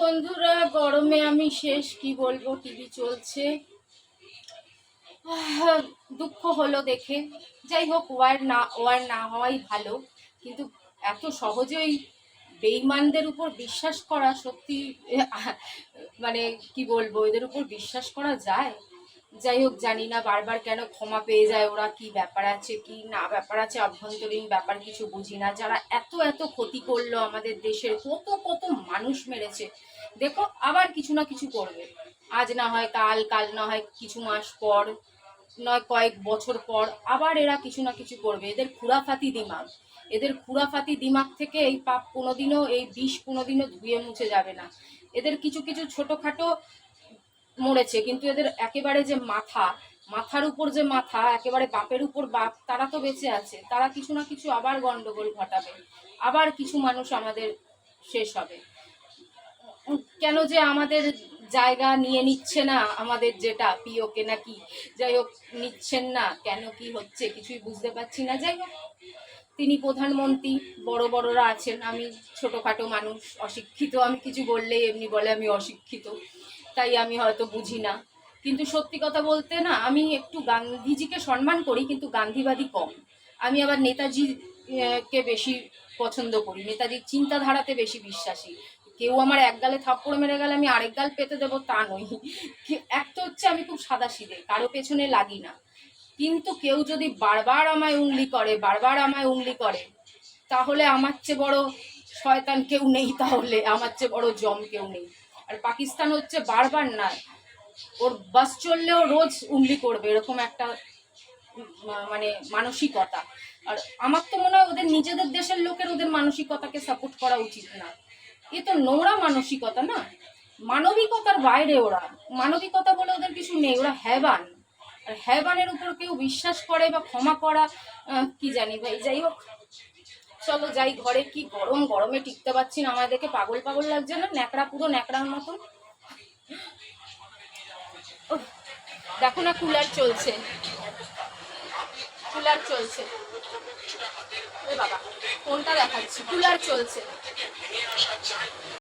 বন্ধুরা, গরমে আমি শেষ, কি বলবো। টিভি চলছে, দুঃখ হলো দেখে। যাই হোক, ওয়ার না হওয়াই ভালো। কিন্তু এত সহজেই বেঈমানদের উপর বিশ্বাস করা সত্যি, মানে কি বলবো, এদের উপর বিশ্বাস করা যায়? যাই হোক, জানি না বারবার কেন ক্ষমা পেয়ে যায় ওরা, কি ব্যাপার আছে কি না ব্যাপার আছে, অভ্যন্তরীণ ব্যাপার কিছু বুঝি না। যারা এত এত ক্ষতি করলো আমাদের দেশের, কত কত মানুষ মেরেছে, দেখো আবার কিছু না কিছু করবে। আজ না হয় কাল, কাল না হয় কিছু মাস পর, নয় কয়েক বছর পর আবার এরা কিছু না কিছু করবে। এদের খুরাফাতি দিমাগ থেকে এই পাপ কোনোদিনও, এই বিষ কোনোদিনও ধুয়ে মুছে যাবে না। এদের কিছু কিছু ছোটখাটো মরেছে, কিন্তু এদের একেবারে যে মাথার উপর যে মাথা, একেবারে বাপের উপর বাপ, তারা তো বেঁচে আছে। তারা কিছু না কিছু আবার গন্ডগোল ঘটাবে, আবার কিছু মানুষ আমাদের শেষ হবে। কেন যে আমাদের জায়গা নিয়ে নিচ্ছে না, আমাদের যেটা পিওকে নাকি, যাই হোক নিচ্ছেন না কেন, কি হচ্ছে কিছুই বুঝতে পারছি না। যাই হোক, তিনি প্রধানমন্ত্রী, বড় বড়রা আছেন, আমি ছোটখাটো মানুষ, অশিক্ষিত, আমি কিছু বললেই এমনি বলে আমি অশিক্ষিত, তাই আমি হয়তো বুঝি না। কিন্তু সত্যি কথা বলতে না, আমি একটু গান্ধীজিকে সম্মান করি, কিন্তু গান্ধীবাদী কম। আমি আবার নেতাজি কে বেশি পছন্দ করি, নেতাজির চিন্তাধারাতে বেশি বিশ্বাসী। কেউ আমার এক গালে থাপ্পড় মেরে গেলে আমি আরেক গাল পেতে দেবো তা নই। এক তো হচ্ছে আমি খুব সাদাসিধে, কারো পেছনে লাগি না। কিন্তু কেউ যদি বারবার আমায় উংলি করে, তাহলে আমার চেয়ে বড় শয়তান কেউ নেই, তাহলে আমার চেয়ে বড় জম কেউ নেই। আর পাকিস্তান হচ্ছে বারবার না, ওর বাস চললেও রোজ উংলি করবে, এরকম একটা মানে মানসিকতা। আর আমার তো মনে হয় ওদের নিজেদের দেশের লোকের ওদের মানসিকতাকে সাপোর্ট করা উচিত না। এ তো নোংরা মানসিকতা না, মানবিকতার বাইরে ওরা। মানবিকতা বলে ওদের কিছু নেই, ওরা হ্যাবান। আর হ্যাবানের উপর কেউ বিশ্বাস করে বা ক্ষমা করা, কি জানি ভাই। যাই হোক, চলো যাই ঘরে। কি গরম, গরমে টিকতে পারছি না। আমাদেরকে পাগল পাগল লাগছে না, ন্যাকড়া, পুরো ন্যাকড়ার মতন। দেখো না, কুলার চলছে। বাবা, কোনটা দেখাচ্ছি, কুলার চলছে।